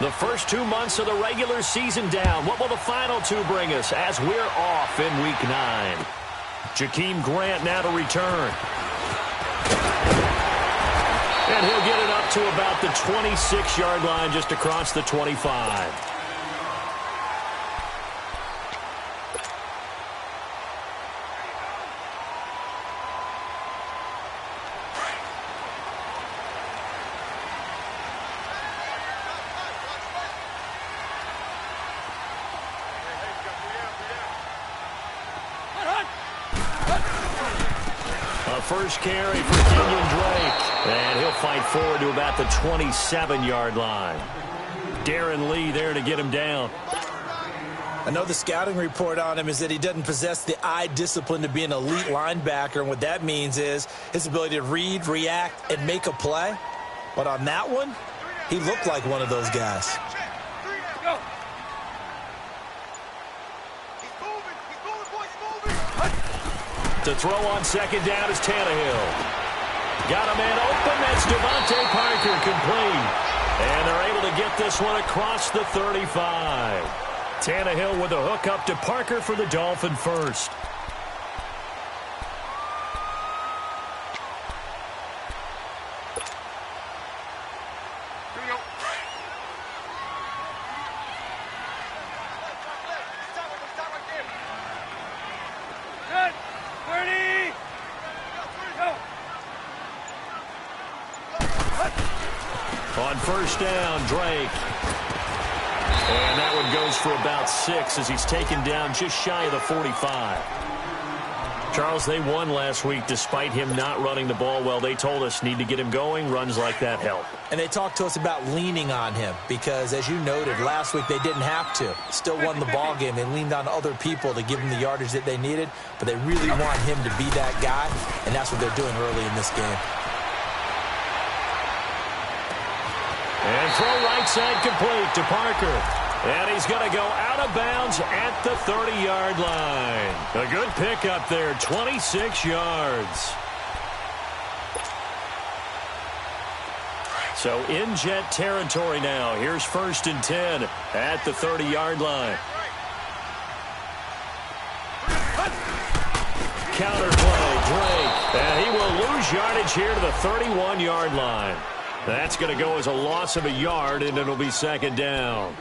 The first 2 months of the regular season down. What will the final 2 bring us as we're off in Week 9? Jakeem Grant now to return. And he'll get it up to about the 26-yard line, just across the 25. First carry for Kenyon Drake. And he'll fight forward to about the 27-yard line. Darren Lee there to get him down. I know the scouting report on him is that he doesn't possess the eye discipline to be an elite linebacker. And what that means is his ability to read, react, and make a play. But on that one, he looked like one of those guys. To throw on second down is Tannehill. Got a man open. That's Devontae Parker, complete. And they're able to get this one across the 35. Tannehill with a hook up to Parker for the Dolphin first. On first down, Drake. And that one goes for about 6 as he's taken down just shy of the 45. Charles, they won last week despite him not running the ball well. They told us need to get him going. Runs like that help. And they talked to us about leaning on him because, as you noted, last week they didn't have to. Still won the ball game. They leaned on other people to give him the yardage that they needed, but they really want him to be that guy, and that's what they're doing early in this game. And throw right side complete to Parker. And he's going to go out of bounds at the 30-yard line. A good pickup there, 26 yards. So in Jet territory now. Here's 1st and 10 at the 30-yard line. Counterplay, Drake. And he will lose yardage here to the 31-yard line. That's going to go as a loss of a yard, and it'll be 2nd down.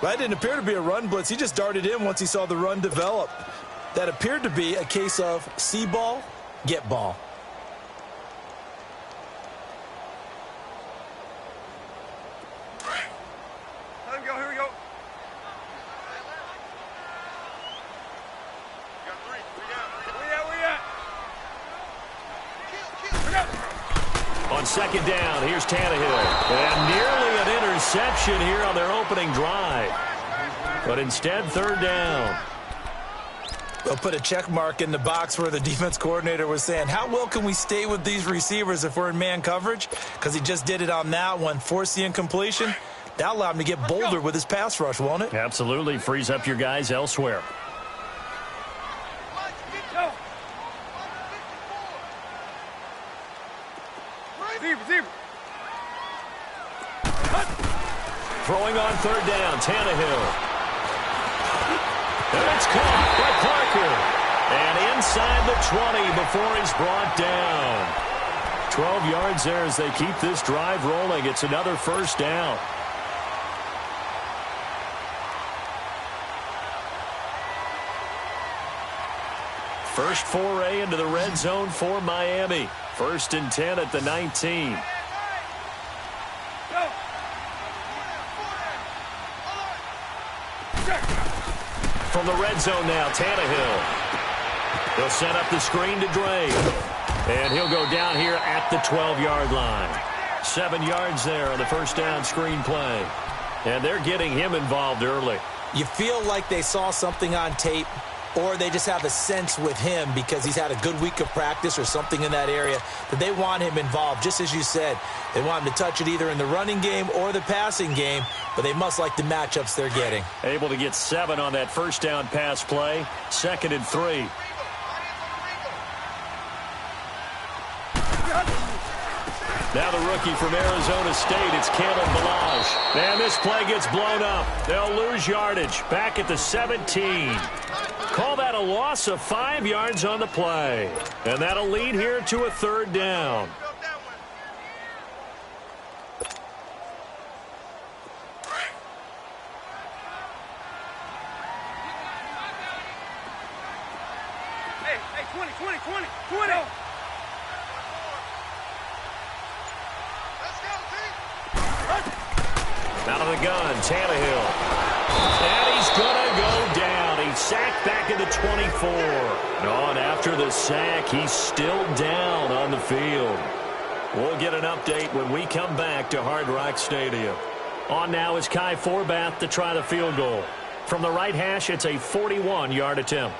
That didn't appear to be a run blitz. He just darted in once he saw the run develop. That appeared to be a case of see ball, get ball. Let him go. Here we go. On 2nd down, here's Tannehill. And nearly an interception here on their opening drive. But instead, 3rd down. They'll put a check mark in the box where the defense coordinator was saying, how well can we stay with these receivers if we're in man coverage? Because he just did it on that one. Force the incompletion. That allowed him to get bolder with his pass rush, won't it? Absolutely. Frees up your guys elsewhere. Throwing on 3rd down, Tannehill. And it's caught by Parker. And inside the 20 before he's brought down. 12 yards there as they keep this drive rolling. It's another 1st down. First foray into the red zone for Miami. 1st and 10 at the 19. From the red zone now, Tannehill. He'll set up the screen to Drake. And he'll go down here at the 12-yard line. 7 yards there on the 1st down screen play. And they're getting him involved early. You feel like they saw something on tape, or they just have a sense with him because he's had a good week of practice or something in that area that they want him involved. Just as you said, they want him to touch it either in the running game or the passing game, but they must like the matchups they're getting. Able to get 7 on that 1st down pass play. 2nd and 3. Now the rookie from Arizona State, it's Caleb Balazs. And this play gets blown up. They'll lose yardage back at the 17. Call that a loss of 5 yards on the play. And that'll lead here to a 3rd down. Hey, 20. Out of the gun, Tannehill. And he's going to go down. He's sacked back at the 24. And after the sack, he's still down on the field. We'll get an update when we come back to Hard Rock Stadium. On now is Kai Forbath to try the field goal. From the right hash, it's a 41-yard attempt.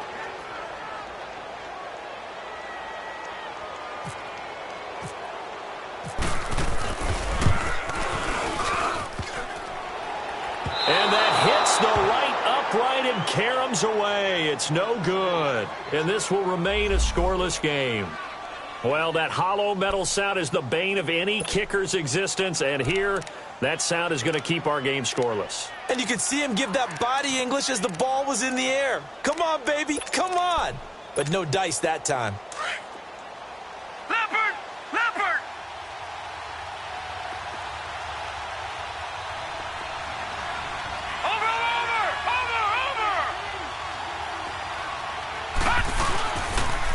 And that hits the right upright and caroms away. It's no good. And this will remain a scoreless game. Well, that hollow metal sound is the bane of any kicker's existence. And here, that sound is going to keep our game scoreless. And you could see him give that body English as the ball was in the air. Come on, baby. Come on. But no dice that time. Leopard!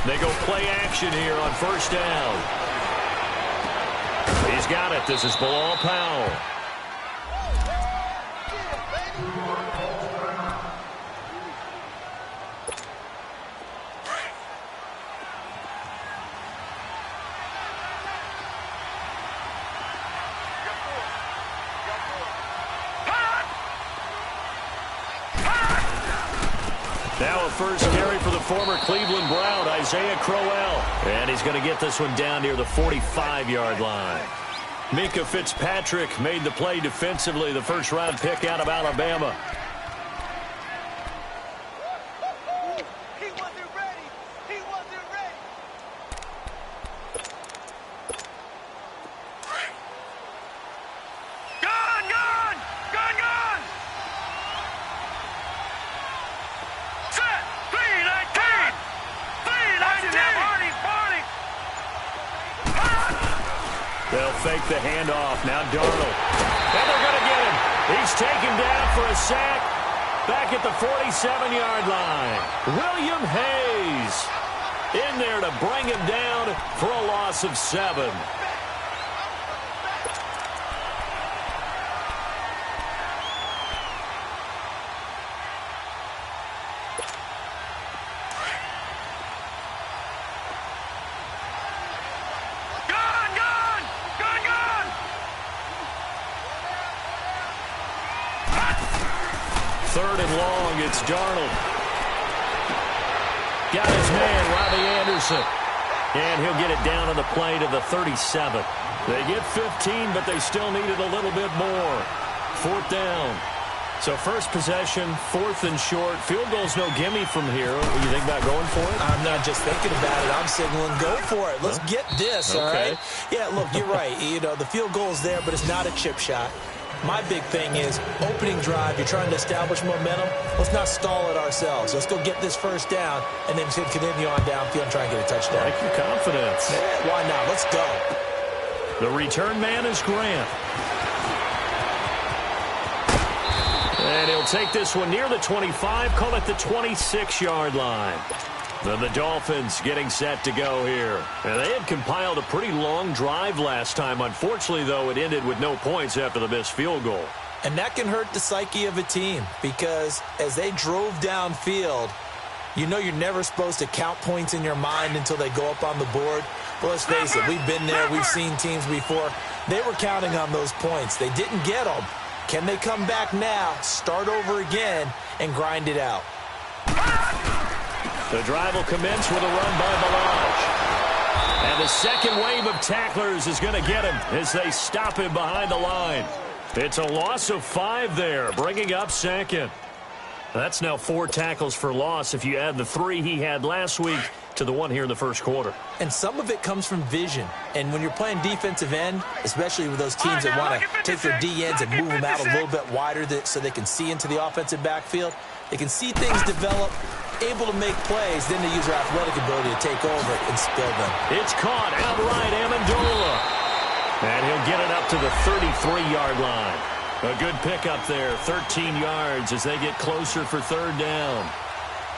They go play action here on 1st down. He's got it. This is Bilal Powell. Now a first carry for the former Cleveland Brown, Isaiah Crowell. And he's going to get this one down near the 45-yard line. Minka Fitzpatrick made the play defensively, the first-round pick out of Alabama. He wasn't ready. Gun! Set! 319! Barney! They'll fake the handoff. Now Darnold. And they're going to get him. He's taken down for a sack back at the 47-yard line. William Hayes in there to bring him down for a loss of 7. Third and long, it's Darnold. Got his man, Robbie Anderson. And he'll get it down on the play to the 37. They get 15, but they still needed a little bit more. 4th down. So first possession, 4th and short. Field goal's no gimme from here. What do you think about going for it? I'm not just thinking about it. I'm signaling go for it. Let's get this, all right? Yeah, look, you're right. You know, the field goal's there, but it's not a chip shot. My big thing is opening drive. You're trying to establish momentum. Let's not stall it ourselves. Let's go get this first down and then continue on downfield and try and get a touchdown. I like your confidence. Yeah, why not? Let's go. The return man is Grant. And he'll take this one near the 25, call it the 26-yard line. Then the Dolphins getting set to go here. And they had compiled a pretty long drive last time. Unfortunately, though, it ended with no points after the missed field goal. And that can hurt the psyche of a team because as they drove downfield, you know you're never supposed to count points in your mind until they go up on the board. But let's face it, we've been there. We've seen teams before. They were counting on those points. They didn't get them. Can they come back now, start over again, and grind it out? The drive will commence with a run by Balazs. And the second wave of tacklers is going to get him as they stop him behind the line. It's a loss of 5 there, bringing up second. That's now 4 tackles for loss. If you add the 3 he had last week, to the one here in the first quarter. And some of it comes from vision. And when you're playing defensive end, especially with those teams that want to take their D-ends and move them out a little bit wider so they can see into the offensive backfield, they can see things develop, able to make plays, then they use their athletic ability to take over and spill them. It's caught outright, Amendola. And he'll get it up to the 33-yard line. A good pickup there, 13 yards as they get closer for third down.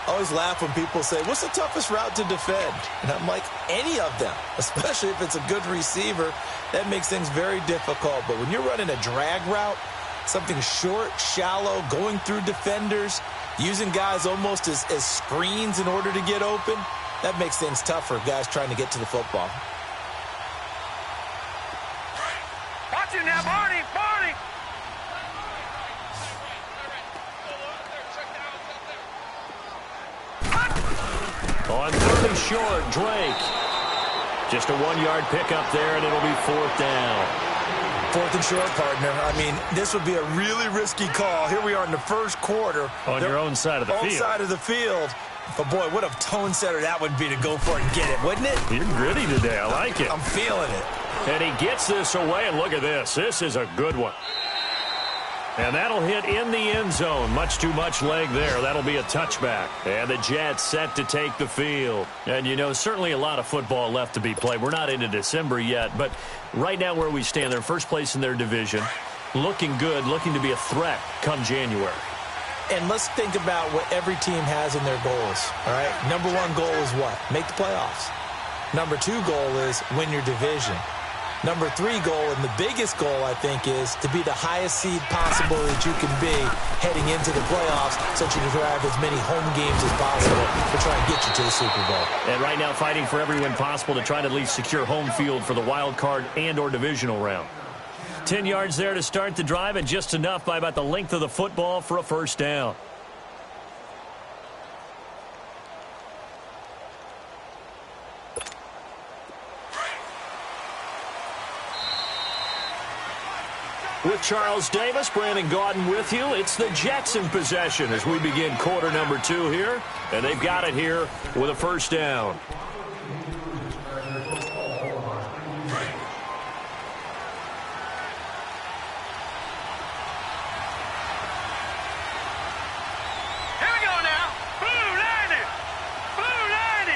I always laugh when people say, what's the toughest route to defend? And I'm like, any of them, especially if it's a good receiver. That makes things very difficult. But when you're running a drag route, something short, shallow, going through defenders, using guys almost as screens in order to get open, that makes things tougher, guys trying to get to the football. Watch it now, Barney! Barney! On 30 short, Drake. Just a 1-yard pickup there, and it'll be fourth down. Fourth and short, partner. I mean, this would be a really risky call. Here we are in the first quarter. On your own side of the field. Own side of the field. But, boy, what a tone setter that would be to go for it and get it, wouldn't it? You're gritty today. I like it. I'm feeling it. And he gets this away, and look at this. This is a good one. And that'll hit in the end zone. Much too much leg there. That'll be a touchback. And the Jets set to take the field. And, you know, certainly a lot of football left to be played. We're not into December yet, but right now where we stand, they're first place in their division. Looking good, looking to be a threat come January. And let's think about what every team has in their goals, all right? Number one goal is what? Make the playoffs. Number two goal is win your division. Number three goal, and the biggest goal, I think, is to be the highest seed possible that you can be heading into the playoffs so that you can have as many home games as possible to try and get you to the Super Bowl. And right now fighting for every win possible to try to at least secure home field for the wild card and or divisional round. 10 yards there to start the drive, and just enough by about the length of the football for a first down. With Charles Davis, Brandon Gaudin with you. It's the Jets in possession as we begin quarter number 2 here. And they've got it here with a first down. Here we go now. Blue 90. Blue 90.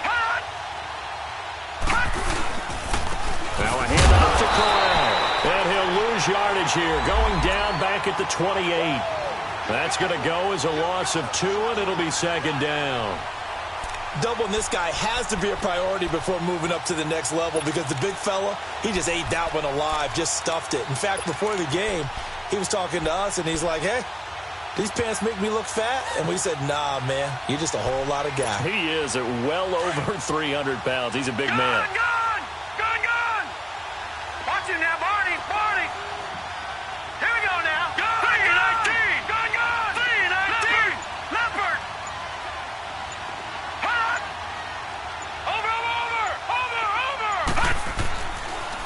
Hot. Hot. Now a handoff to Corral. And he'll lose yardage here, going down back at the 28. That's going to go as a loss of 2, and it'll be second down. Doubling this guy has to be a priority before moving up to the next level because the big fella, he just ate that one alive, just stuffed it. In fact, before the game, he was talking to us, and he's like, hey, these pants make me look fat? And we said, nah, man, you're just a whole lot of guy. He is at well over 300 pounds. He's a big man. Gone. Gone, gone. Watch it now, Barney. Barney. Here we go now. 319. Gone, gone. 319. Leopard. Hot. Over.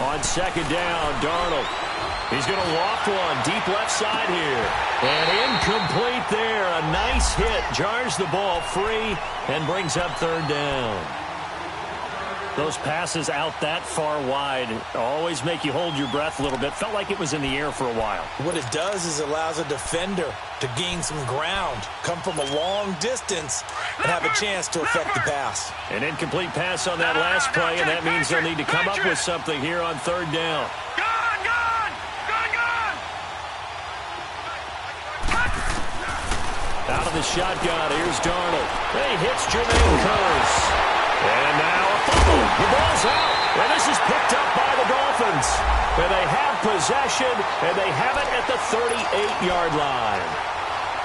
On second down, Darnold. He's going to loft one deep left side here. And incomplete there. A nice hit. Jars the ball free and brings up third down. Those passes out that far wide always make you hold your breath a little bit. Felt like it was in the air for a while. What it does is it allows a defender to gain some ground, come from a long distance, and have a chance to affect the pass. An incomplete pass on that last play, and that means they'll need to come up with something here on third down. Gone, gone. Gone, gone. Out of the shotgun, here's Darnold. He hits Jermaine Kearse. And now a fumble. The ball's out. And this is picked up by the Dolphins. And they have possession, and they have it at the 38-yard line.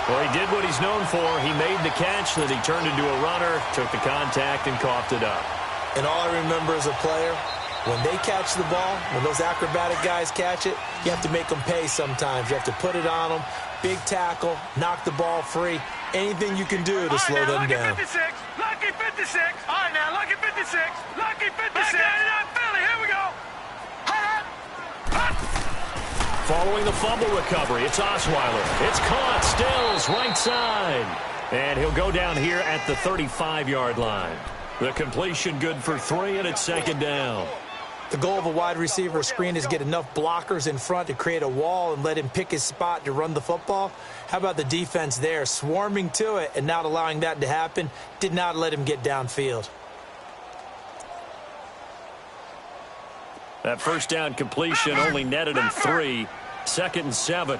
Well, he did what he's known for. He made the catch, then he turned into a runner, took the contact, and coughed it up. And all I remember as a player, when they catch the ball, when those acrobatic guys catch it, you have to make them pay sometimes. You have to put it on them, big tackle, knock the ball free, anything you can do to slow them down. Lucky 56. All right, now, lucky 56. Lucky 56. Back it up, Philly. Here we go. Hot. Hot. Following the fumble recovery, it's Osweiler. It's caught, Stills, right side. And he'll go down here at the 35-yard line. The completion good for 3, and it's second down. The goal of a wide receiver screen is get enough blockers in front to create a wall and let him pick his spot to run the football. How about the defense there, swarming to it and not allowing that to happen? Did not let him get downfield. That first down completion only netted him 3. 2nd and 7.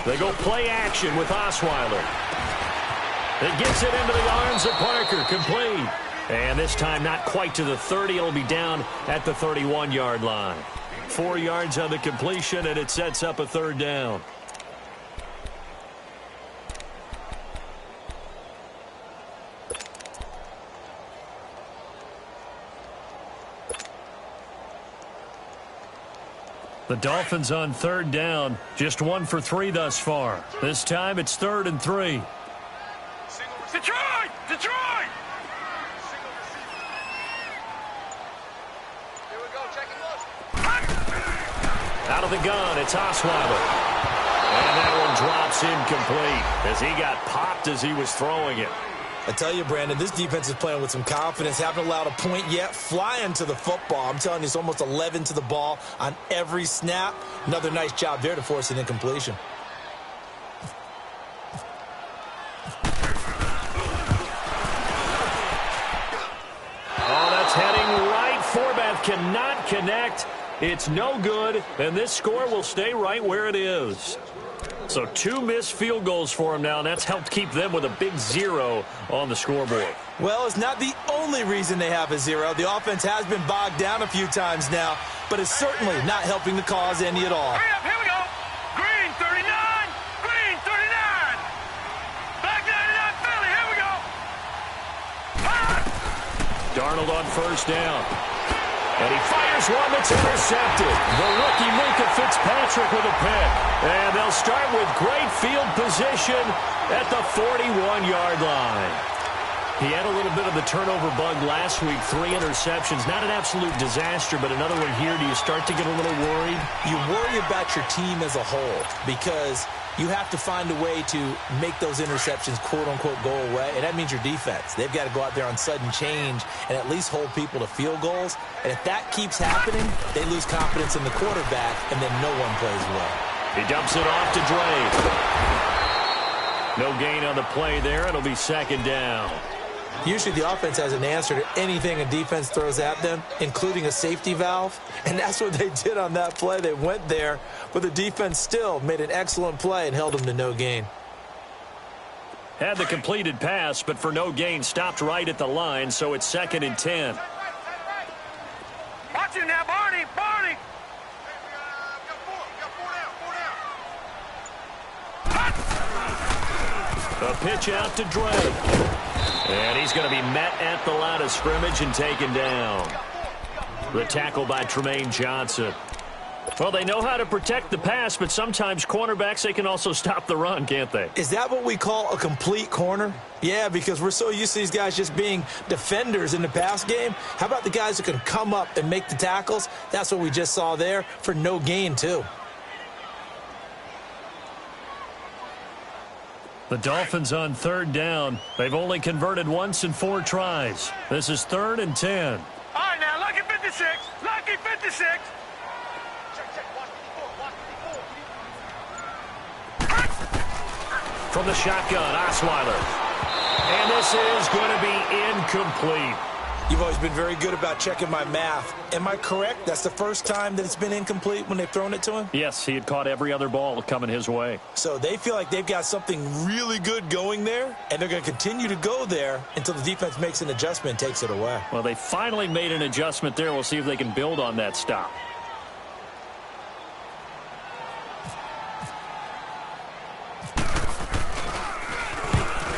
They go play action with Osweiler. It gets it into the arms of Parker, complete. And this time not quite to the 30. It'll be down at the 31-yard line. 4 yards on the completion, and it sets up a 3rd down. The Dolphins on 3rd down, just 1 for 3 thus far. This time it's 3rd and 3. Detroit! Detroit! Here we go, check it. Out of the gun, it's Osweiler. And that one drops incomplete as he got popped as he was throwing it. I tell you, Brandon, this defense is playing with some confidence. Haven't allowed a point yet. Flying to the football. I'm telling you, it's almost 11 to the ball on every snap. Another nice job there to force an incompletion. Oh, that's heading right. Forbath cannot connect. It's no good, and this score will stay right where it is. So 2 missed field goals for him now, and that's helped keep them with a big 0 on the scoreboard. Well, it's not the only reason they have a 0. The offense has been bogged down a few times now, but it's certainly not helping the cause any at all. Hurry up, here we go. Green 39, green 39. Black 99 Philly, here we go. Darnold on 1st down. And he fires one that's intercepted. The rookie Minka Fitzpatrick with a pick. And they'll start with great field position at the 41-yard line. He had a little bit of the turnover bug last week. 3 interceptions. Not an absolute disaster, but another one here. Do you start to get a little worried? You worry about your team as a whole because you have to find a way to make those interceptions, quote-unquote, go away, and that means your defense. They've got to go out there on sudden change and at least hold people to field goals. And if that keeps happening, they lose confidence in the quarterback, and then no one plays well. He dumps it off to Drake. No gain on the play there. It'll be 2nd down. Usually the offense has an answer to anything a defense throws at them, including a safety valve. And that's what they did on that play. They went there, but the defense still made an excellent play and held them to no gain. Had the completed pass, but for no gain, stopped right at the line, so it's 2nd and 10. Watch him now, Barney, Barney. A pitch out to Drake. And he's going to be met at the line of scrimmage and taken down. The tackle by Tremaine Johnson. Well, they know how to protect the pass, but sometimes cornerbacks, they can also stop the run, can't they? Is that what we call a complete corner? Yeah, because we're so used to these guys just being defenders in the pass game. How about the guys who can come up and make the tackles? That's what we just saw there for no gain, too. The Dolphins on 3rd down. They've only converted once in 4 tries. This is 3rd and 10. All right, now, lucky 56. Lucky 56. From the shotgun, Osweiler. And this is going to be incomplete. You've always been very good about checking my math. Am I correct? That's the first time that it's been incomplete when they've thrown it to him? Yes, he had caught every other ball coming his way. So they feel like they've got something really good going there, and they're going to continue to go there until the defense makes an adjustment and takes it away. Well, they finally made an adjustment there. We'll see if they can build on that stop.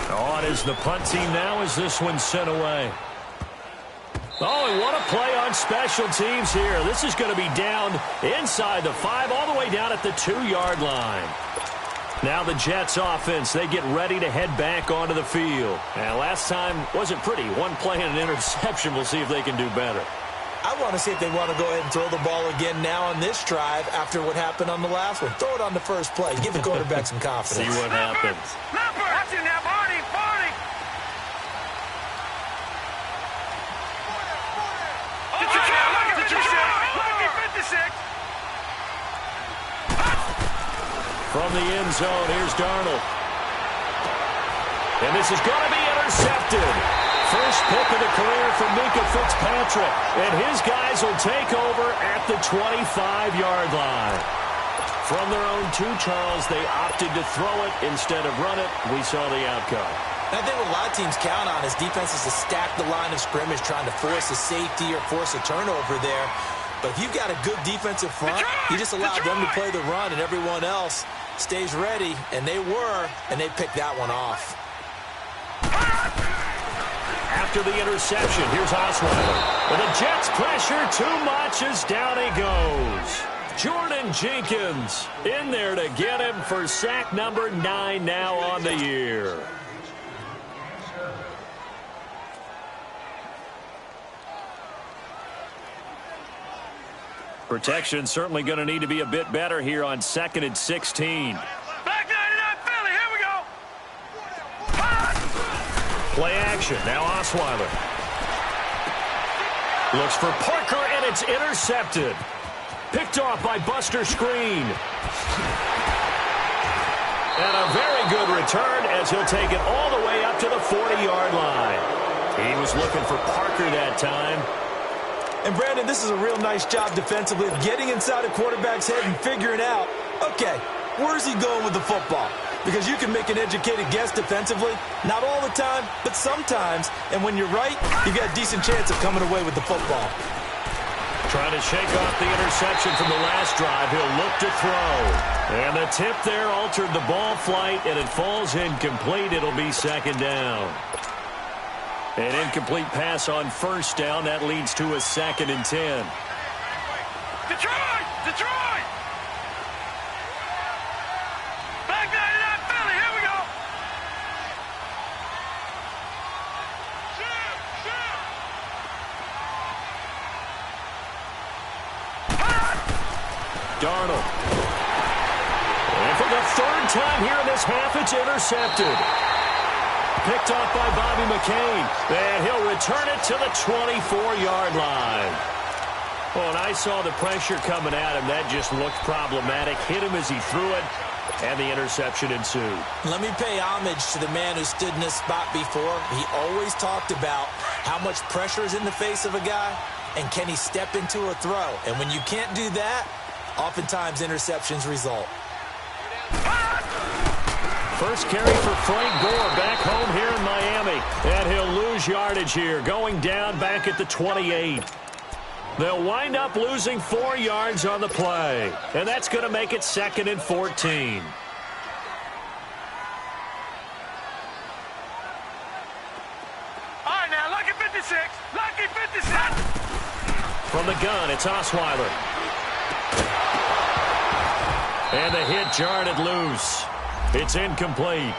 On is the punt team now as this one's sent away. Oh, and what a play on special teams here. This is going to be down inside the 5, all the way down at the 2-yard line. Now the Jets offense, they get ready to head back onto the field. And last time wasn't pretty. One play and an interception. We'll see if they can do better. I want to see if they want to go ahead and throw the ball again now on this drive after what happened on the last one. Throw it on the first play. Give the quarterback some confidence. See what happens. Watch it now, Barney. Barney. Lucky 56. From the end zone, here's Darnold. And this is going to be intercepted. First pick of the career for Minka Fitzpatrick. And his guys will take over at the 25-yard line. From their own 2, Charles, they opted to throw it instead of run it. We saw the outcome. I think what a lot of teams count on is defenses to stack the line of scrimmage, trying to force a safety or force a turnover there. But if you've got a good defensive front, you just allow them to play the run, and everyone else stays ready, and they were, and they picked that one off. After the interception, here's Osweiler. And the Jets pressure too much as down he goes. Jordan Jenkins in there to get him for sack number 9 now on the year. Protection certainly going to need to be a bit better here on 2nd and 16. Back 99 Philly. Here we go. Play action. Now Osweiler. Looks for Parker, and it's intercepted. Picked off by Buster Screen. And a very good return as he'll take it all the way up to the 40-yard line. He was looking for Parker that time. And, Brandon, this is a real nice job defensively of getting inside a quarterback's head and figuring out, okay, where's he going with the football? Because you can make an educated guess defensively, not all the time, but sometimes. And when you're right, you've got a decent chance of coming away with the football. Trying to shake off the interception from the last drive. He'll look to throw. And the tip there altered the ball flight, and it falls incomplete. It'll be 2nd down. An incomplete pass on 1st down. That leads to a 2nd and 10. Detroit! Detroit! Back 99 Philly. Here we go. Darnold. And for the 3rd time here in this half, it's intercepted. Picked off by Bobby McCain. And he'll return it to the 24-yard line. Well, and I saw the pressure coming at him. That just looked problematic. Hit him as he threw it, and the interception ensued. Let me pay homage to the man who stood in this spot before. He always talked about how much pressure is in the face of a guy, and can he step into a throw. And when you can't do that, oftentimes interceptions result. First carry for Frank Gore back home here in Miami. And he'll lose yardage here, going down back at the 28. They'll wind up losing 4 yards on the play. And that's going to make it 2nd and 14. All right, now, lucky 56. Lucky 56. From the gun, it's Osweiler. And the hit jarred it loose. It's incomplete.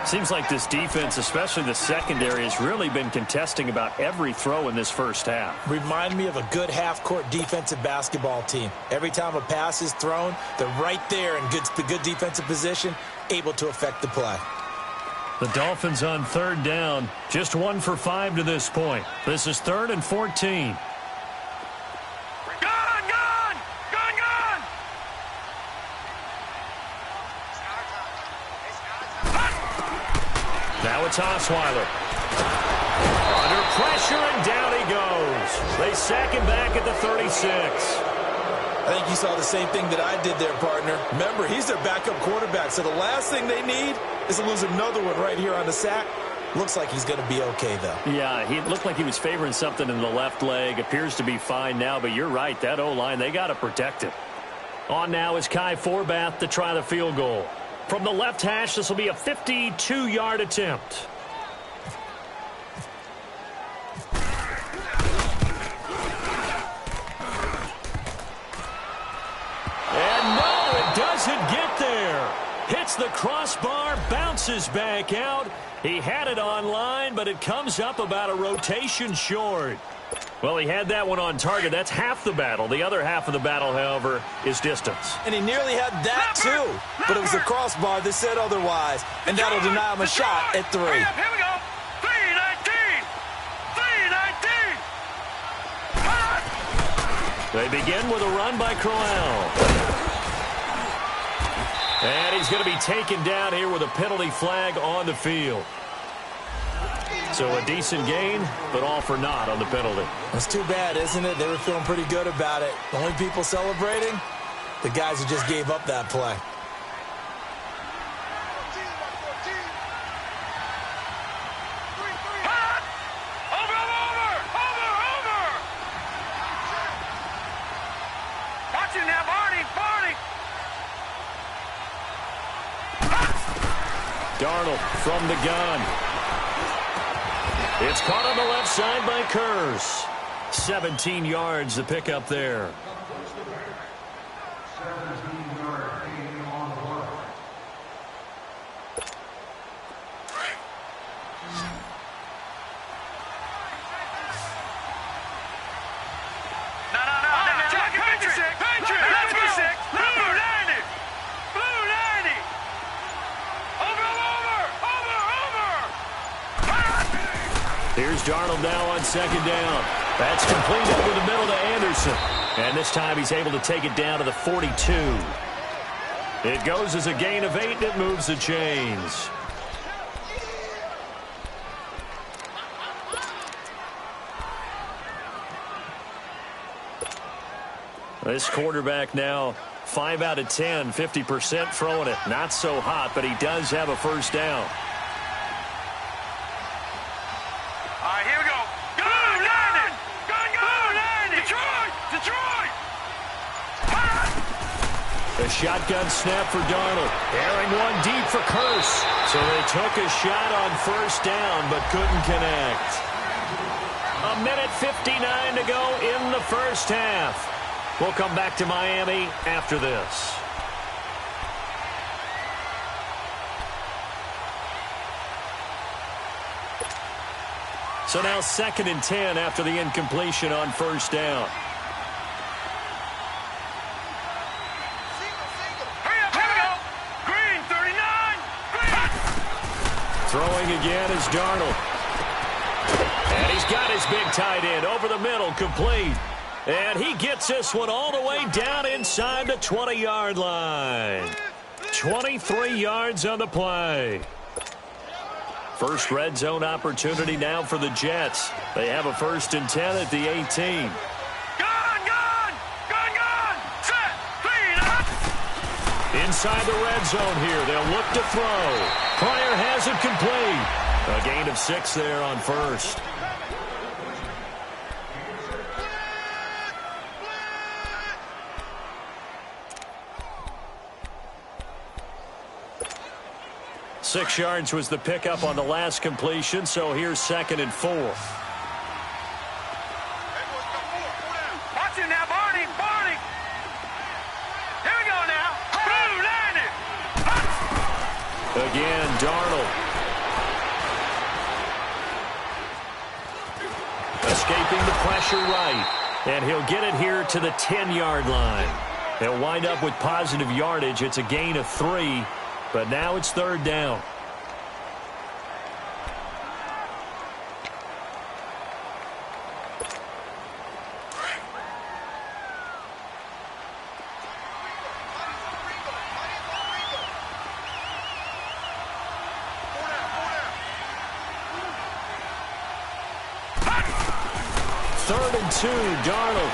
Seems like this defense, especially the secondary, has really been contesting about every throw in this first half. Remind me of a good half-court defensive basketball team. Every time a pass is thrown, they're right there in good defensive position, able to affect the play. The Dolphins on 3rd down, just 1 for 5 to this point. This is 3rd and 14. Now it's Osweiler. Under pressure, and down he goes. They sack him back at the 36. I think you saw the same thing that I did there, partner. Remember, he's their backup quarterback, so the last thing they need is to lose another one right here on the sack. Looks like he's going to be okay, though. Yeah, he looked like he was favoring something in the left leg. Appears to be fine now, but you're right. That O-line, they got to protect it. On now is Kai Forbath to try the field goal. From the left hash, this will be a 52-yard attempt. And no, it doesn't get there. Hits the crossbar, bounces back out. He had it on line, but it comes up about a rotation short. Well, he had that one on target. That's half the battle. The other half of the battle, however, is distance. And he nearly had that, too. But it was the crossbar that said otherwise. And that'll deny him a shot at 3. Hurry up, here we go. 3:19. 3:19. They begin with a run by Crowell. And he's going to be taken down here with a penalty flag on the field. So a decent gain, but all for naught on the penalty. That's too bad, isn't it? They were feeling pretty good about it. The only people celebrating, the guys who just gave up that play. Watch it now, Barney. Darnold from the gun. It's caught on the left side by Kurz. 17 yards to pick up there. Here's Darnold now on second down. That's complete over the middle to Anderson. And this time he's able to take it down to the 42. It goes as a gain of 8, and it moves the chains. This quarterback now 5 out of 10, 50% throwing it. Not so hot, but he does have a first down. A shotgun snap for Darnold. Airing one deep for Kurz. So they took a shot on first down, but couldn't connect. 1:59 to go in the first half. We'll come back to Miami after this. So now 2nd and 10 after the incompletion on first down. Throwing again is Darnold. And he's got his big tight end over the middle, complete. And he gets this one all the way down inside the 20-yard line. 23 yards on the play. First red zone opportunity now for the Jets. They have a 1st and 10 at the 18. Gun! Set! Clean up! Inside the red zone here. They'll look to throw. Pryor has it complete. A gain of 6 there on first. Six yards was the pickup on the last completion, so here's 2nd and 4. Watch it now, Barney. Here we go now. Blue landed. Again, Darnold. Escaping the pressure right. And he'll get it here to the 10-yard line. They'll wind up with positive yardage. It's a gain of 3. But now it's 3rd down. Third and 2, Darnold.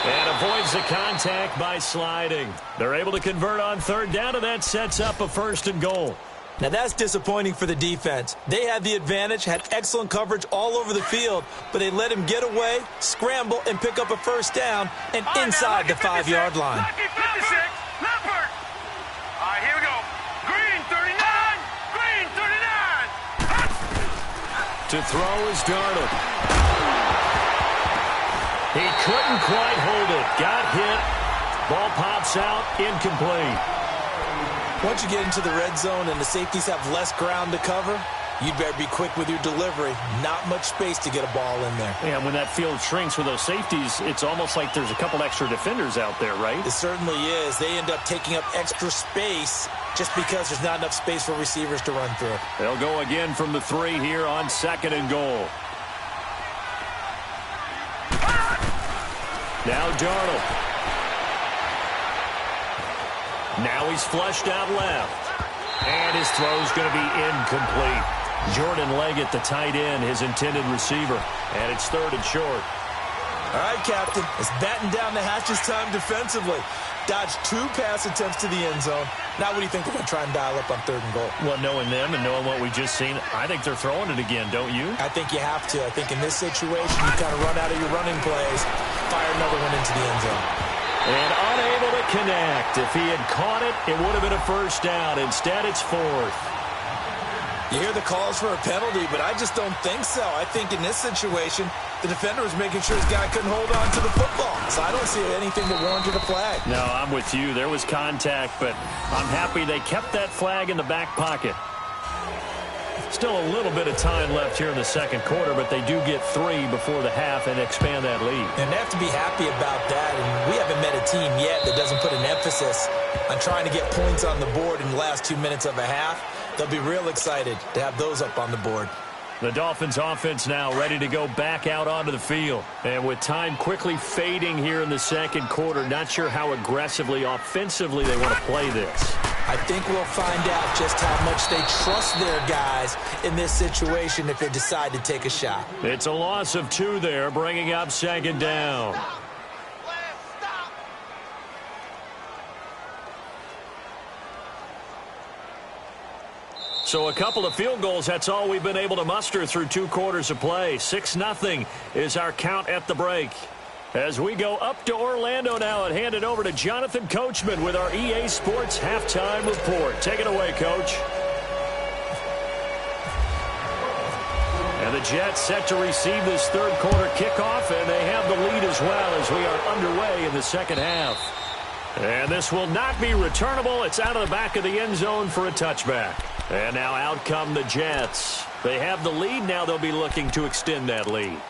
And avoids the contact by sliding. They're able to convert on 3rd down, and that sets up a 1st and goal. Now that's disappointing for the defense. They had the advantage, had excellent coverage all over the field, but they let him get away, scramble, and pick up a 1st down and inside the 5-yard line. Lucky 56. Leopard. All right, here we go. Green 39. Green 39. To throw is Darnold. He couldn't quite hold it. Got hit. Ball pops out. Incomplete. Once you get into the red zone and the safeties have less ground to cover, you'd better be quick with your delivery. Not much space to get a ball in there. Yeah, when that field shrinks with those safeties, it's almost like there's a couple extra defenders out there, right? It certainly is. They end up taking up extra space just because there's not enough space for receivers to run through. They'll go again from the 3 here on 2nd and goal. Now Darnold. Now he's flushed out left. And his throw's going to be incomplete. Jordan Leggett, the tight end, his intended receiver. And it's 3rd and short. All right, Captain. It's batten down the hatches time defensively. Dodged 2 pass attempts to the end zone. Now what do you think they're going to try and dial up on 3rd and goal? Well, knowing them and knowing what we just seen, I think they're throwing it again, don't you? I think you have to. I think in this situation, you kind of run out of your running plays, fire another one into the end zone. And unable to connect. If he had caught it, it would have been a 1st down. Instead, it's 4th. You hear the calls for a penalty, but I just don't think so. I think in this situation, the defender was making sure his guy couldn't hold on to the football. So I don't see anything that warranted a flag. No, I'm with you. There was contact, but I'm happy they kept that flag in the back pocket. Still a little bit of time left here in the 2nd quarter, but they do get 3 before the half and expand that lead. And they have to be happy about that. And we haven't met a team yet that doesn't put an emphasis on trying to get points on the board in the last 2 minutes of a half. They'll be real excited to have those up on the board. The Dolphins offense now ready to go back out onto the field. And with time quickly fading here in the 2nd quarter, not sure how aggressively, offensively they want to play this. I think we'll find out just how much they trust their guys in this situation if they decide to take a shot. It's a loss of 2 there, bringing up 2nd down. So a couple of field goals, that's all we've been able to muster through 2 quarters of play. 6-0 is our count at the break. As we go up to Orlando now and hand it over to Jonathan Coachman with our EA Sports Halftime Report. Take it away, Coach. And the Jets set to receive this 3rd quarter kickoff, and they have the lead as well as we are underway in the 2nd half. And this will not be returnable. It's out of the back of the end zone for a touchback. And now out come the Jets. They have the lead. Now they'll be looking to extend that lead.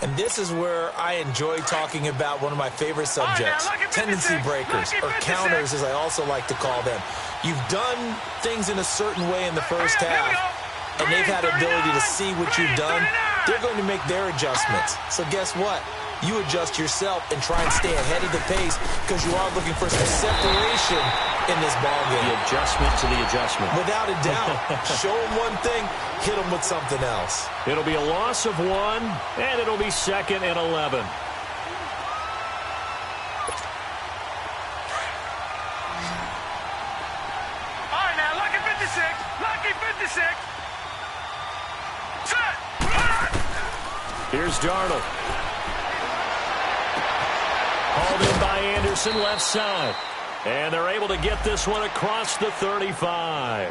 And this is where I enjoy talking about one of my favorite subjects, tendency breakers, or counters as I also like to call them. You've done things in a certain way in the first half, and they've had the ability to see what you've done. They're going to make their adjustments. So guess what? You adjust yourself and try and stay ahead of the pace because you are looking for some separation in this ballgame. The adjustment to the adjustment. Without a doubt. Show them one thing, hit them with something else. It'll be a loss of 1, and it'll be 2nd and 11. All right, now, lucky 56. Lucky 56. Set. Here's Darnold. Hauled in by Anderson, left side. And they're able to get this one across the 35.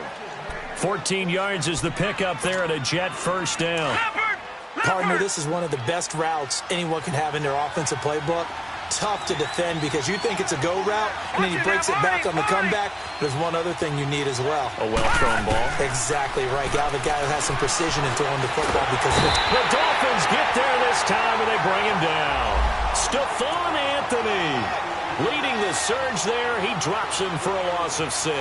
14 yards is the pickup there and a Jet 1st down. Partner, this is one of the best routes anyone can have in their offensive playbook. Tough to defend because you think it's a go route, and then he breaks it back on the comeback. There's one other thing you need as well. A well-thrown ball. Exactly right. Got a guy who has some precision in throwing the football because of it. The Dolphins get there this time, and they bring him down. Stephon Anthony leading the surge there. He drops him for a loss of 6.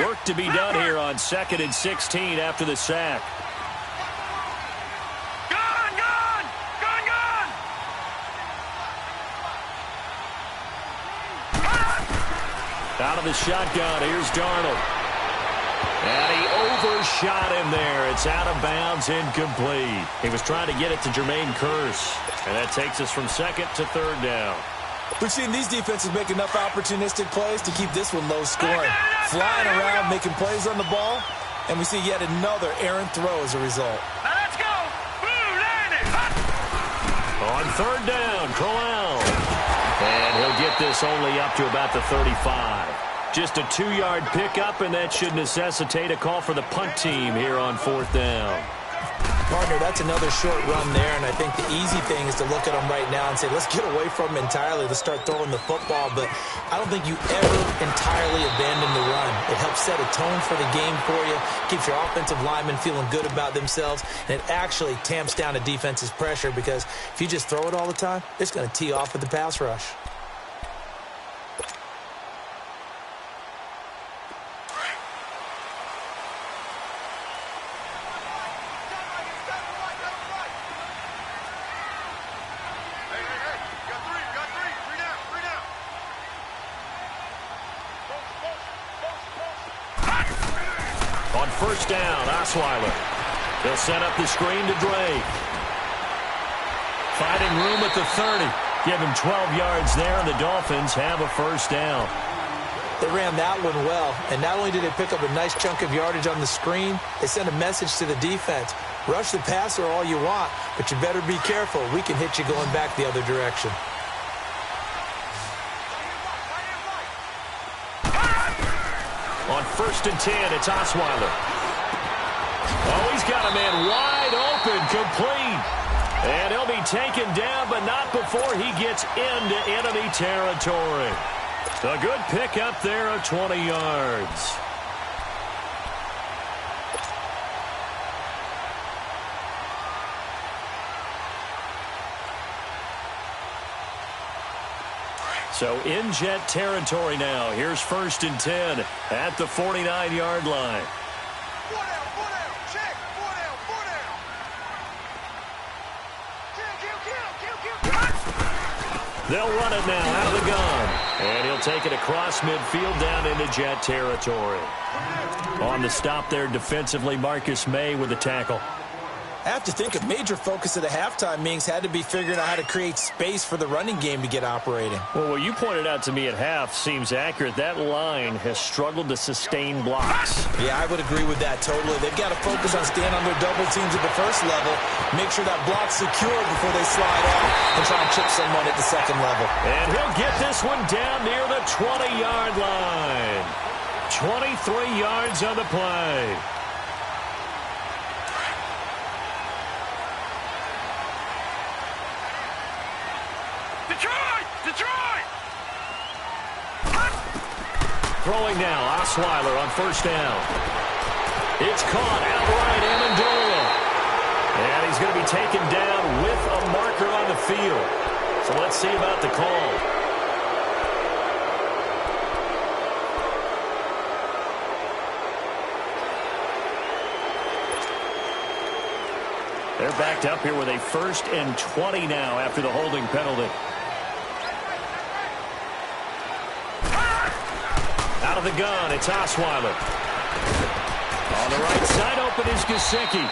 Work to be done here on 2nd and 16 after the sack. Gone, gone, gone, gone. Out of the shotgun, here's Darnold. And he overshot him there. It's out of bounds, incomplete. He was trying to get it to Jermaine Kearse. And that takes us from 2nd to 3rd down. We've seen these defenses make enough opportunistic plays to keep this one low scoring. Flying around, making plays on the ball, and we see yet another errant throw as a result. Now let's go. Blue, land it. On 3rd down, Crowell. And he'll get this only up to about the 35. Just a 2-yard pickup, and that should necessitate a call for the punt team here on 4th down. Partner, that's another short run there, and I think the easy thing is to look at them right now and say, let's get away from them entirely. Let's start throwing the football, but I don't think you ever entirely abandon the run. It helps set a tone for the game for you, keeps your offensive linemen feeling good about themselves, and it actually tamps down a defense's pressure because if you just throw it all the time, it's going to tee off with the pass rush. On first down, Osweiler. They'll set up the screen to Drake. Finding room at the 30. Give him 12 yards there, and the Dolphins have a first down. They ran that one well, and not only did they pick up a nice chunk of yardage on the screen, they sent a message to the defense. Rush the passer all you want, but you better be careful. We can hit you going back the other direction. On first and 10, it's Osweiler. Oh, he's got a man wide open, complete. And he'll be taken down, but not before he gets into enemy territory. A good pickup there of 20 yards. So in Jet territory now. Here's first and 10 at the 49-yard line. Four down, check, four down. Kill. They'll run it now out of the gun. And he'll take it across midfield down into Jet territory. On the stop there defensively, Marcus May with the tackle. I have to think a major focus of the halftime meetings had to be figuring out how to create space for the running game to get operating. Well, what you pointed out to me at half seems accurate. That line has struggled to sustain blocks. Yeah, I would agree with that totally. They've got to focus on staying on their double teams at the first level, make sure that block's secure before they slide out, and try and chip someone at the second level. And he'll get this one down near the 20-yard line. 23 yards on the play. Detroit! Throwing now, Osweiler on first down. It's caught outright, Amendola. And he's going to be taken down with a marker on the field. So let's see about the call. They're backed up here with a first and 20 now after the holding penalty. Out of the gun, it's Osweiler. On the right side, open is Gesicki.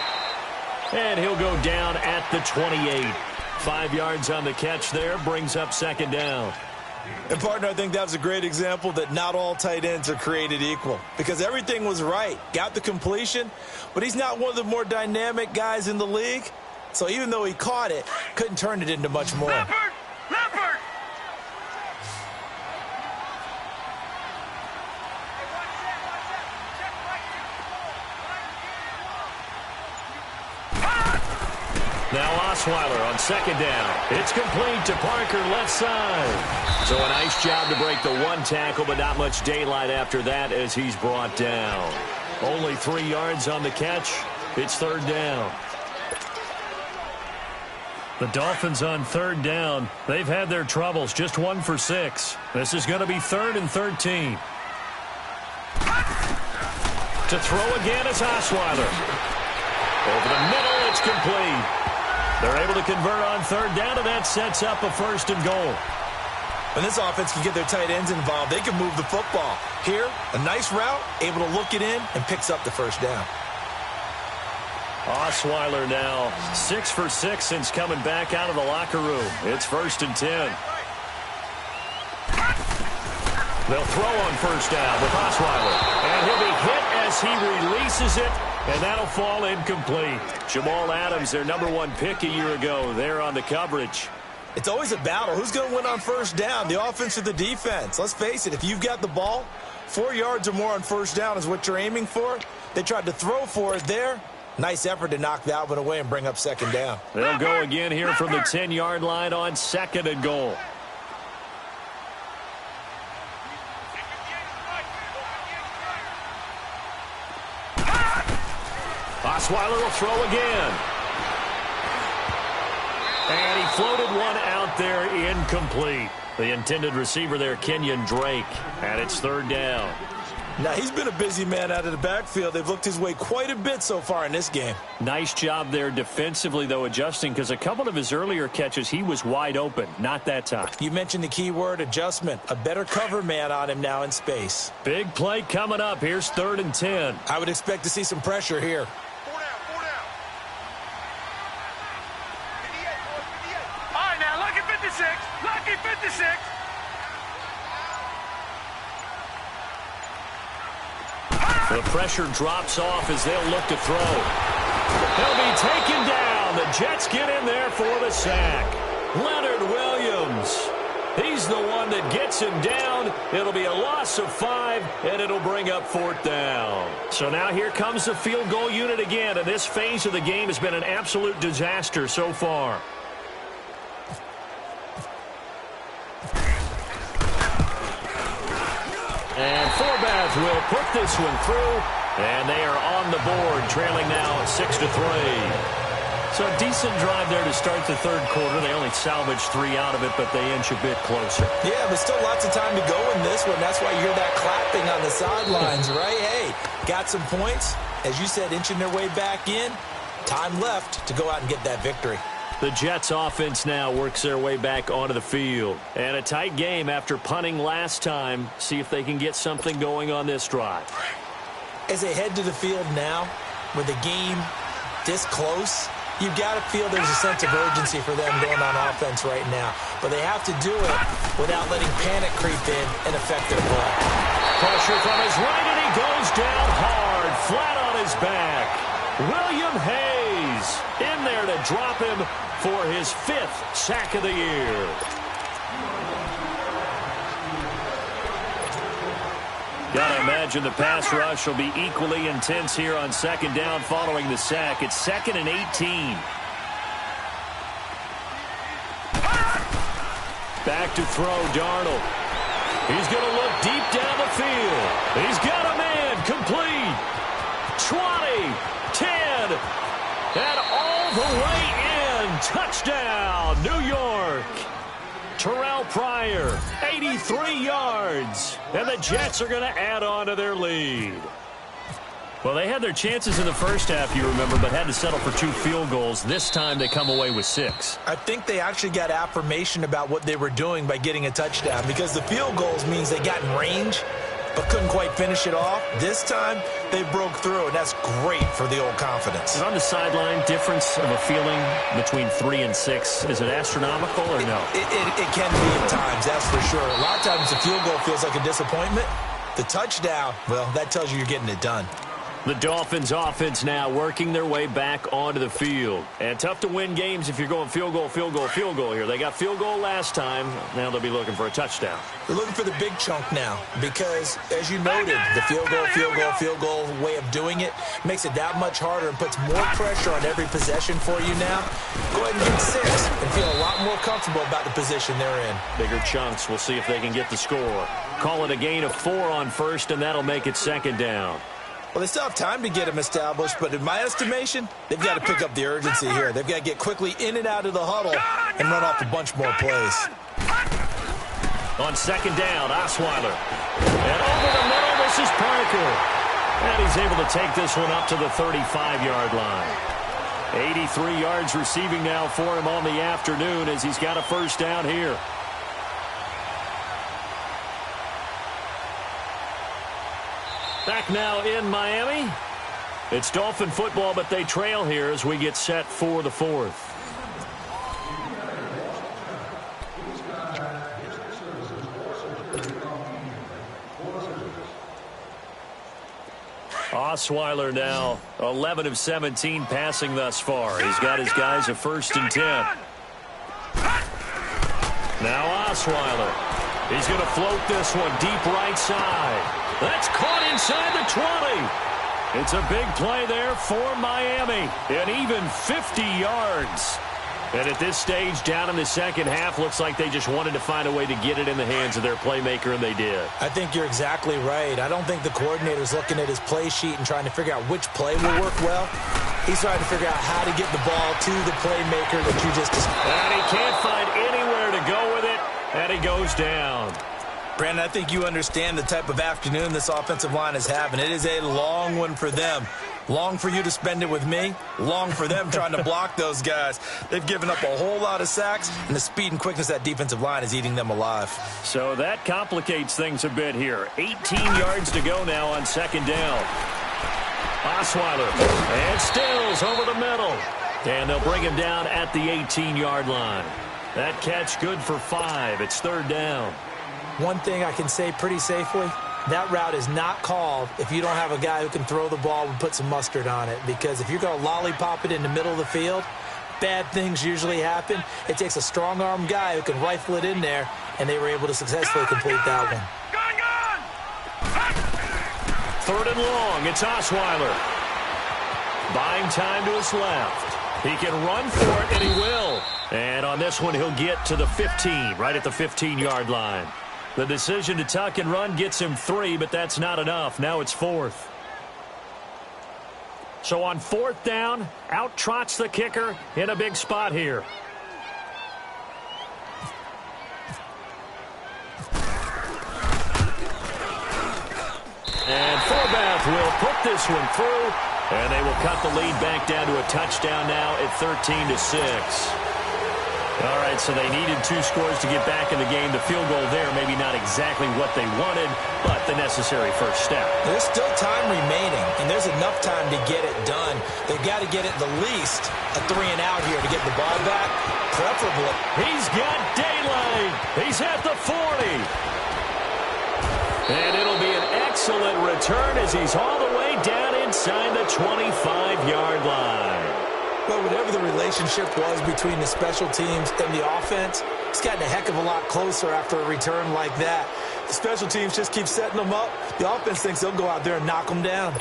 And he'll go down at the 28. 5 yards on the catch there, brings up second down. And, partner, I think that was a great example that not all tight ends are created equal because everything was right. Got the completion, but he's not one of the more dynamic guys in the league. So even though he caught it, couldn't turn it into much more. Leopard! Now Osweiler on second down. It's complete to Parker left side. So a nice job to break the one tackle, but not much daylight after that as he's brought down. Only 3 yards on the catch. It's third down. The Dolphins on third down. They've had their troubles. Just 1 for 6. This is going to be 3rd and 13. To throw again is Osweiler. Over the middle, it's complete. They're able to convert on third down, and that sets up a first and goal. When this offense can get their tight ends involved, they can move the football. Here, a nice route, able to look it in, and picks up the first down. Osweiler now 6 for 6 since coming back out of the locker room. It's 1st and 10. They'll throw on first down with Osweiler. And he'll be hit as he releases it. And that'll fall incomplete. Jamal Adams, their #1 pick a year ago, there on the coverage. It's always a battle. Who's going to win on first down, the offense or the defense? Let's face it, if you've got the ball, 4 yards or more on first down is what you're aiming for. They tried to throw for it there. Nice effort to knock that one away and bring up second down. They'll go again here from the 10-yard line on 2nd and goal. Osweiler will throw again. And he floated one out there, incomplete. The intended receiver there, Kenyon Drake, and it's 3rd down. Now, he's been a busy man out of the backfield. They've looked his way quite a bit so far in this game. Nice job there defensively, though, adjusting, because a couple of his earlier catches, he was wide open. Not that time. You mentioned the key word, adjustment. A better cover man on him now in space. Big play coming up. Here's 3rd and 10. I would expect to see some pressure here. 4 down, 4 down. 58, boys, 58. All right, now, lucky 56. Lucky 56. The pressure drops off as they'll look to throw. He'll be taken down. The Jets get in there for the sack. Leonard Williams. He's the one that gets him down. It'll be a loss of 5, and it'll bring up 4th down. So now here comes the field goal unit again, and this phase of the game has been an absolute disaster so far. And Forbath will put this one through, and they are on the board, trailing now 6-3. So a decent drive there to start the 3rd quarter. They only salvaged 3 out of it, but they inch a bit closer. Yeah, but still lots of time to go in this one. That's why you hear that clapping on the sidelines, right? Hey, got some points. As you said, inching their way back in. Time left to go out and get that victory. The Jets offense now works their way back onto the field. And a tight game after punting last time. See if they can get something going on this drive. As they head to the field now, with the game this close, you've got to feel there's a sense of urgency for them going on offense right now. But they have to do it without letting panic creep in and affect their play. Pressure from his right, and he goes down hard, flat on his back. William Hayes in there to drop him for his 5th sack of the year. Gotta imagine the pass rush will be equally intense here on 2nd down following the sack. It's 2nd and 18. Back to throw, Darnold. He's going to look deep down the field. He's got a man, complete. 20, 10, and all the way in. Touchdown, New York. Terrell Pryor, 83 yards. And the Jets are going to add on to their lead. Well, they had their chances in the first half, you remember, but had to settle for 2 field goals. This time they come away with 6. I think they actually got affirmation about what they were doing by getting a touchdown, because the field goals means they got in range but couldn't quite finish it off. This time they broke through, and that's great for the old confidence. Is on the sideline difference of a feeling between 3 and 6, is it astronomical or no? It can be at times, that's for sure. A lot of times the field goal feels like a disappointment. The touchdown, well, that tells you you're getting it done. The Dolphins offense now working their way back onto the field. And tough to win games if you're going field goal, field goal, field goal here. They got field goal last time. Now they'll be looking for a touchdown. They're looking for the big chunk now because, as you noted, the field goal way of doing it makes it that much harder and puts more pressure on every possession for you now. Go ahead and get 6 and feel a lot more comfortable about the position they're in. Bigger chunks. We'll see if they can get the score. Call it a gain of 4 on first, and that'll make it 2nd down. Well, they still have time to get them established, but in my estimation, they've got to pick up the urgency here. They've got to get quickly in and out of the huddle and run off a bunch more plays. On 2nd down, Osweiler. And over the middle, this is Parker. And he's able to take this one up to the 35-yard line. 83 yards receiving now for him on the afternoon as he's got a first down here. Back now in Miami. It's Dolphin football, but they trail here as we get set for the 4th. Osweiler now 11 of 17 passing thus far. He's got his guys a 1st and 10. Now Osweiler. He's going to float this one deep right side. That's caught inside the 20. It's a big play there for Miami. An even 50 yards. And at this stage, down in the second half, looks like they just wanted to find a way to get it in the hands of their playmaker, and they did. I think you're exactly right. I don't think the coordinator's looking at his play sheet and trying to figure out which play will work well. He's trying to figure out how to get the ball to the playmaker that you just described. And he can't find anywhere to go with it, and he goes down. Brandon, I think you understand the type of afternoon this offensive line is having. It is a long one for them. Long for you to spend it with me. Long for them trying to block those guys. They've given up a whole lot of sacks, and the speed and quickness of that defensive line is eating them alive. So that complicates things a bit here. 18 yards to go now on second down. Osweiler and Stills over the middle. And they'll bring him down at the 18-yard line. That catch good for 5. It's third down. One thing I can say pretty safely, that route is not called if you don't have a guy who can throw the ball and put some mustard on it. Because if you're going to lollipop it in the middle of the field, bad things usually happen. It takes a strong-arm guy who can rifle it in there, and they were able to successfully complete that one. Third and long, it's Osweiler. Buying time to his left. He can run for it, and he will. And on this one, he'll get to the 15, right at the 15-yard line. The decision to tuck and run gets him 3, but that's not enough. Now it's 4th. So on 4th down, out trots the kicker in a big spot here. And Forbath will put this one through, and they will cut the lead back down to a touchdown now at 13-6. All right, so they needed 2 scores to get back in the game. The field goal there, maybe not exactly what they wanted, but the necessary first step. There's still time remaining, and there's enough time to get it done. They've got to get it the least a 3-and-out here to get the ball back, preferably. He's got daylight. He's at the 40. And it'll be an excellent return as he's all the way down inside the 25-yard line. Well, whatever the relationship was between the special teams and the offense, it's gotten a heck of a lot closer after a return like that. The special teams just keep setting them up. The offense thinks they'll go out there and knock them down.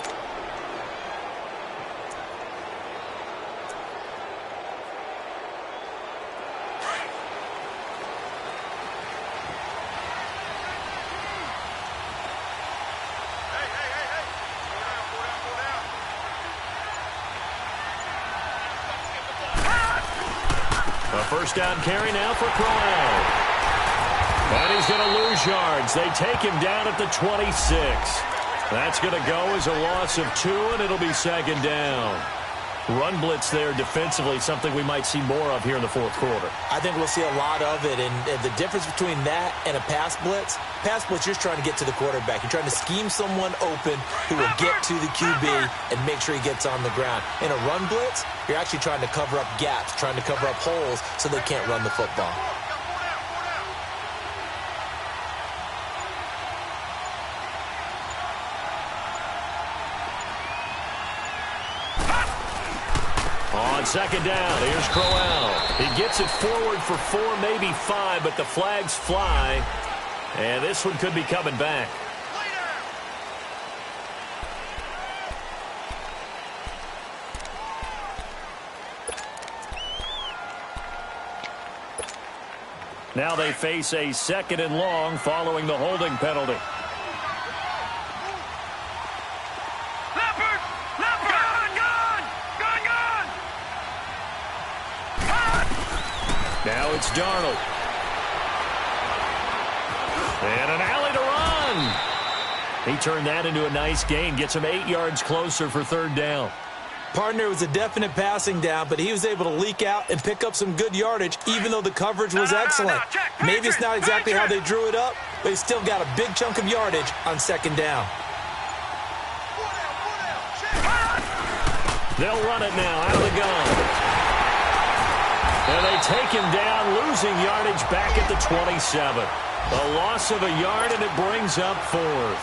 First down carry now for Crowell. And he's going to lose yards. They take him down at the 26. That's going to go as a loss of 2, and it'll be second down. Run blitz there defensively, something we might see more of here in the fourth quarter. I think we'll see a lot of it, and the difference between that and a pass blitz, you're just trying to get to the quarterback. You're trying to scheme someone open who will get to the QB and make sure he gets on the ground. In a run blitz, you're actually trying to cover up gaps, trying to cover up holes so they can't run the football. On second down, here's Crowell. He gets it forward for 4, maybe 5, but the flags fly. And this one could be coming back. Now they face a second and long following the holding penalty. Now it's Darnold. And an alley to run. He turned that into a nice gain. Gets him 8 yards closer for third down. Partner was a definite passing down, but he was able to leak out and pick up some good yardage, even though the coverage was excellent. Maybe it's not exactly how they drew it up, but he still got a big chunk of yardage on second down. They'll run it now out of the gun. And they take him down, losing yardage back at the 27. A loss of a yard, and it brings up 4th.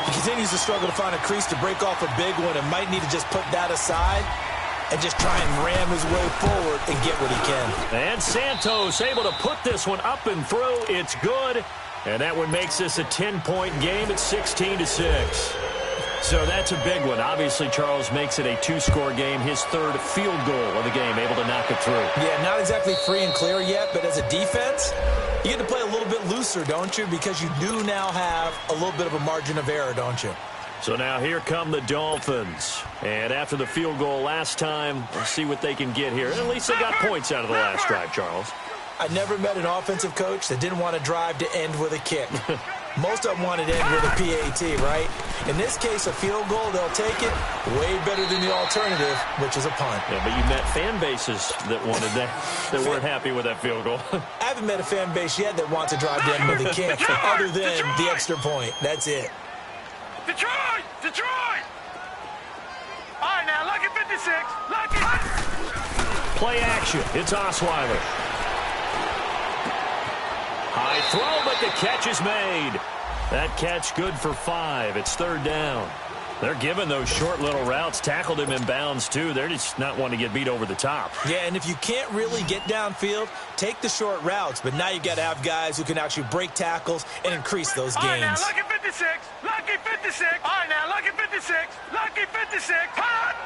He continues to struggle to find a crease to break off a big one and might need to just put that aside and just try and ram his way forward and get what he can. And Santos able to put this one up and through. It's good. And that one makes this a 10-point game at 16-6. So that's a big one. Obviously, Charles makes it a two-score game. His third field goal of the game, able to knock it through. Yeah, not exactly free and clear yet, but as a defense, you get to play a little bit looser, don't you? Because you do now have a little bit of a margin of error, don't you? So now here come the Dolphins. And after the field goal last time, we'll see what they can get here. At least they got points out of the last drive, Charles. I never met an offensive coach that didn't want to drive to end with a kick. Most of them wanted to end with a PAT, right? In this case, a field goal, they'll take it way better than the alternative, which is a punt. Yeah, but you met fan bases that wanted that weren't happy with that field goal. I haven't met a fan base yet that wants to drive to end with a kick other than the extra point. That's it. Detroit! Detroit! All right, now, lucky 56. Lucky. Play action. It's Osweiler. High throw, but the catch is made. That catch good for 5. It's third down. They're giving those short little routes. Tackled him in bounds, too. They're just not wanting to get beat over the top. Yeah, and if you can't really get downfield, take the short routes. But now you got to have guys who can actually break tackles and increase those gains. All right, now, lucky 56. Lucky 56. All right, now, lucky 56. Lucky 56. Hot!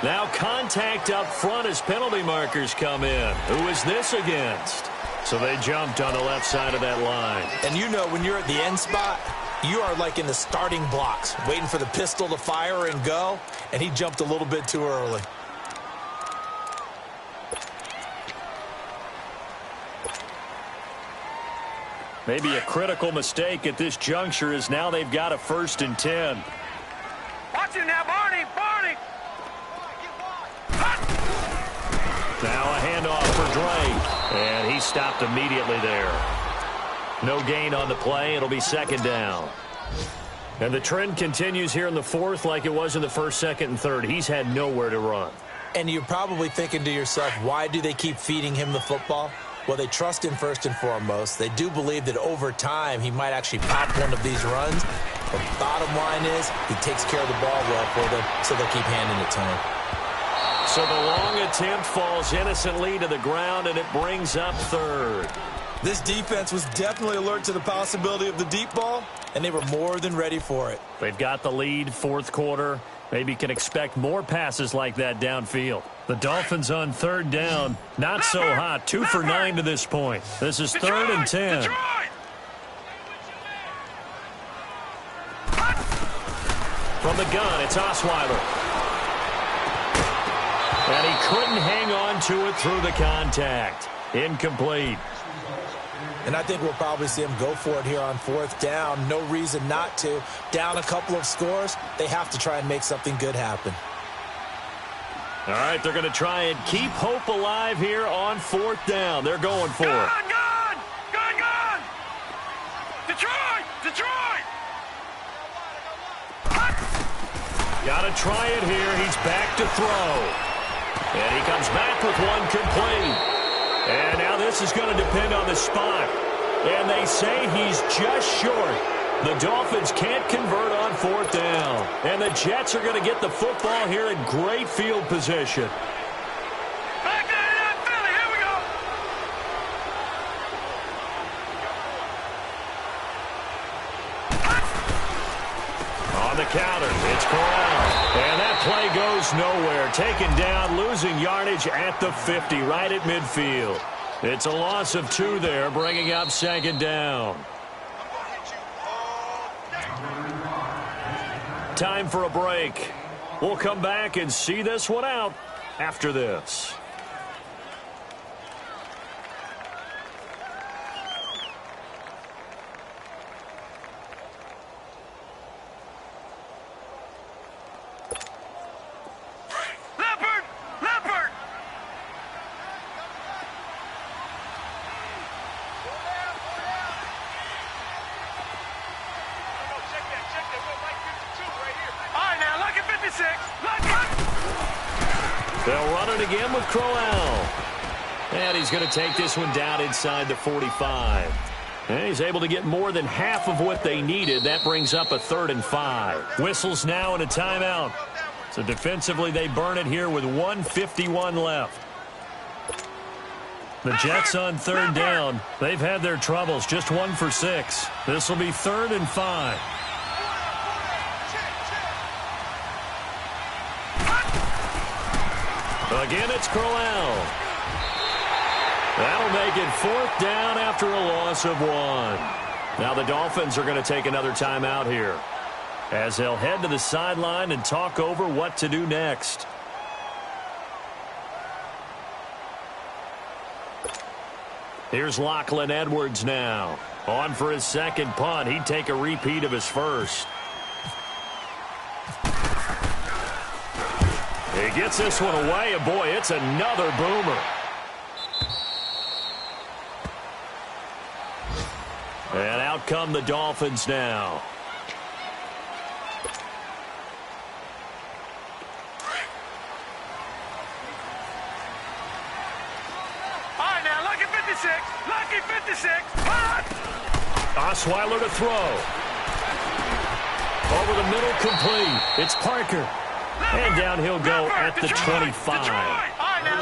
Now contact up front as penalty markers come in. Who is this against? So they jumped on the left side of that line. And you know when you're at the end spot, you are like in the starting blocks, waiting for the pistol to fire and go, and he jumped a little bit too early. Maybe a critical mistake at this juncture is now they've got a 1st and 10. Watch it now, Barney. Barney. Now a handoff for Drake, and he stopped immediately there. No gain on the play. It'll be second down. And the trend continues here in the 4th like it was in the 1st, 2nd, and 3rd. He's had nowhere to run. And you're probably thinking to yourself, why do they keep feeding him the football? Well, they trust him first and foremost. They do believe that over time he might actually pop one of these runs. But bottom line is he takes care of the ball well for them, so they'll keep handing it to him. So the long attempt falls innocently to the ground, and it brings up 3rd. This defense was definitely alert to the possibility of the deep ball, and they were more than ready for it. They've got the lead, 4th quarter. Maybe can expect more passes like that downfield. The Dolphins on 3rd down. Not so hot. 2 for 9 to this point. This is 3rd and 10. From the gun, it's Osweiler. And he couldn't hang on to it through the contact. Incomplete. And I think we'll probably see him go for it here on 4th down. No reason not to. Down a couple of scores, they have to try and make something good happen. All right, they're going to try and keep hope alive here on 4th down. They're going for it. Gun! Gun! Gun! Detroit! Detroit! Got to try it here. He's back to throw. And he comes back with one complete. And now this is going to depend on the spot. And they say he's just short. The Dolphins can't convert on 4th down. And the Jets are going to get the football here in great field position. Back down, Philly. Here we go. On the counter, it's Corral. And that play goes nowhere. Taken down, losing yardage at the 50, right at midfield. It's a loss of 2 there, bringing up 2nd down. Time for a break. We'll come back and see this one out after this. They'll run it again with Crowell. And he's going to take this one down inside the 45. And he's able to get more than half of what they needed. That brings up a 3rd and 5. Whistles now and a timeout. So defensively they burn it here with 1:51 left. The Jets on 3rd down. They've had their troubles. Just 1 for 6. This will be 3rd and 5. Again, it's Crowell. That'll make it 4th down after a loss of 1. Now the Dolphins are going to take another timeout here, as they'll head to the sideline and talk over what to do next. Here's Lachlan Edwards now. On for his second punt. He'd take a repeat of his first. He gets this one away, and boy, it's another boomer. And out come the Dolphins now. All right, now, lucky 56. Lucky 56. Osweiler to throw. Over the middle, complete. It's Parker. And down he'll go at the 25.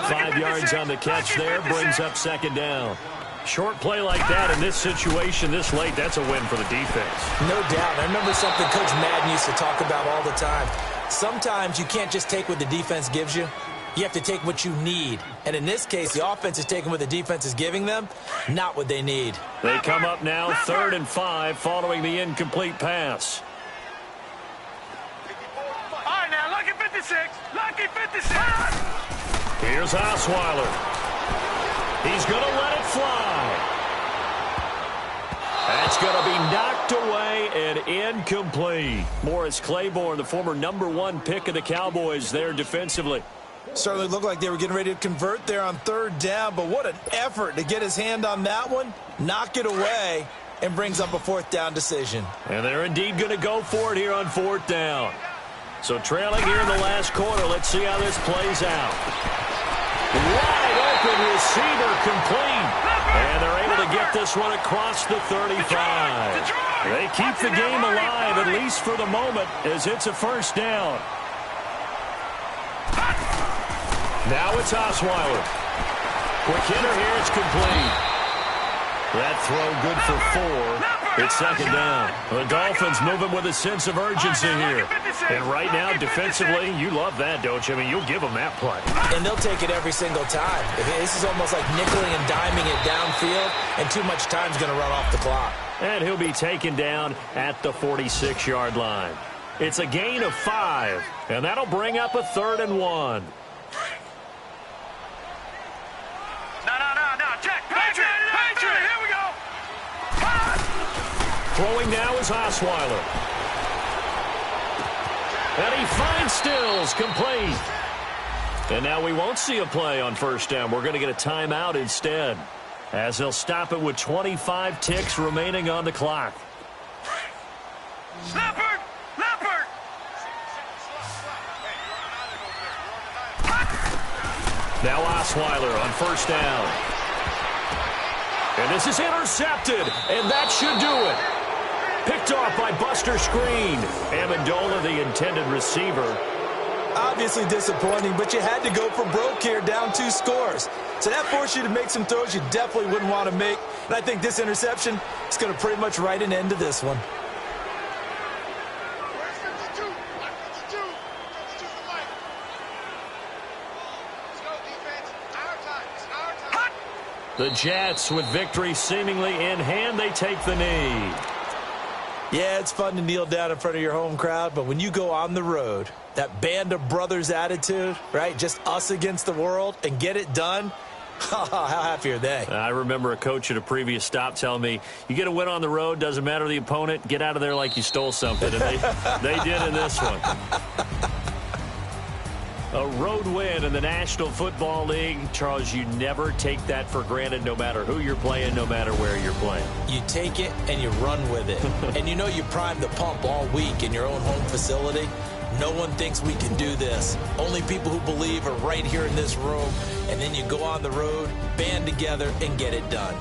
5 yards on the catch there, brings up 2nd down. Short play like that in this situation this late, that's a win for the defense. No doubt. I remember something Coach Madden used to talk about all the time. Sometimes you can't just take what the defense gives you. You have to take what you need. And in this case, the offense is taking what the defense is giving them, not what they need. They come up now 3rd and 5 following the incomplete pass. All right, now, lucky 56. Lucky 56. Here's Osweiler. He's going to let it fly. That's going to be knocked away and incomplete. Morris Claiborne, the former #1 pick of the Cowboys there defensively. Certainly looked like they were getting ready to convert there on 3rd down, but what an effort to get his hand on that one, knock it away, and brings up a 4th down decision. And they're indeed going to go for it here on 4th down. So trailing here in the last quarter, let's see how this plays out. Wide open receiver complete. And they're able to get this one across the 35. They keep the game alive, at least for the moment, as it's a 1st down. Now it's Osweiler. Quick hitter here, it's complete. That throw good for 4. It's 2nd down. The Dolphins moving with a sense of urgency here. And right now, defensively, you love that, don't you? I mean, you'll give them that play. And they'll take it every single time. This is almost like nickeling and diming it downfield, and too much time's going to run off the clock. And he'll be taken down at the 46-yard line. It's a gain of 5, and that'll bring up a 3rd and 1. No, check. Patriot, here we go. Throwing now is Osweiler. And he finds Stills, complete. And now we won't see a play on 1st down. We're going to get a timeout instead, as they'll stop it with 25 ticks remaining on the clock. Leopard! Now Osweiler on 1st down. And this is intercepted, and that should do it. Picked off by Buster Screen. Amendola, the intended receiver. Obviously disappointing, but you had to go for broke here, down 2 scores. So that forced you to make some throws you definitely wouldn't want to make. And I think this interception is going to pretty much write an end to this one. The Jets, with victory seemingly in hand, they take the knee. Yeah, it's fun to kneel down in front of your home crowd, but when you go on the road, that band of brothers attitude, right, just us against the world, and get it done, how happy are they? I remember a coach at a previous stop telling me, you get a win on the road, doesn't matter the opponent, get out of there like you stole something, and they did in this one. A road win in the National Football League. Charles, you never take that for granted, no matter who you're playing, no matter where you're playing. You take it and you run with it. And you know you primed the pump all week in your own home facility. No one thinks we can do this. Only people who believe are right here in this room. And then you go on the road, band together, and get it done.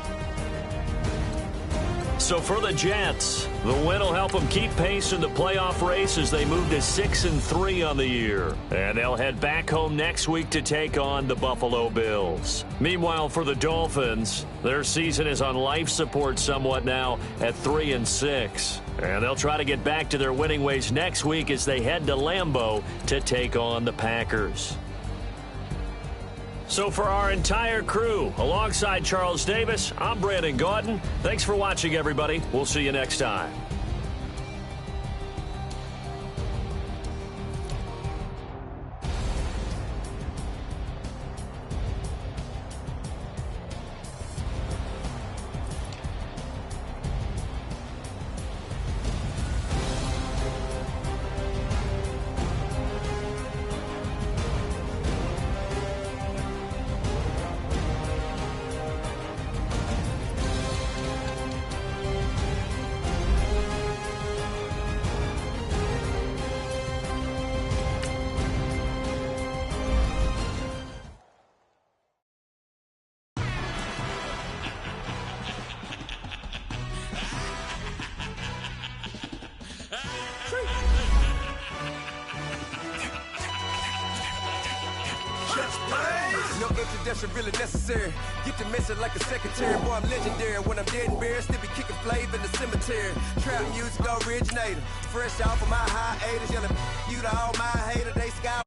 So for the Jets, the win will help them keep pace in the playoff race as they move to 6-3 on the year. And they'll head back home next week to take on the Buffalo Bills. Meanwhile, for the Dolphins, their season is on life support somewhat now at 3-6. And they'll try to get back to their winning ways next week as they head to Lambeau to take on the Packers. So for our entire crew, alongside Charles Davis, I'm Brandon Gaudin. Thanks for watching, everybody. We'll see you next time. No introduction really necessary. Get the message like a secretary. Boy, I'm legendary. When I'm dead and buried, still be kicking flavor in the cemetery. Trap music originator. Fresh off of my hiatus. Yelling you to all my haters. They sky.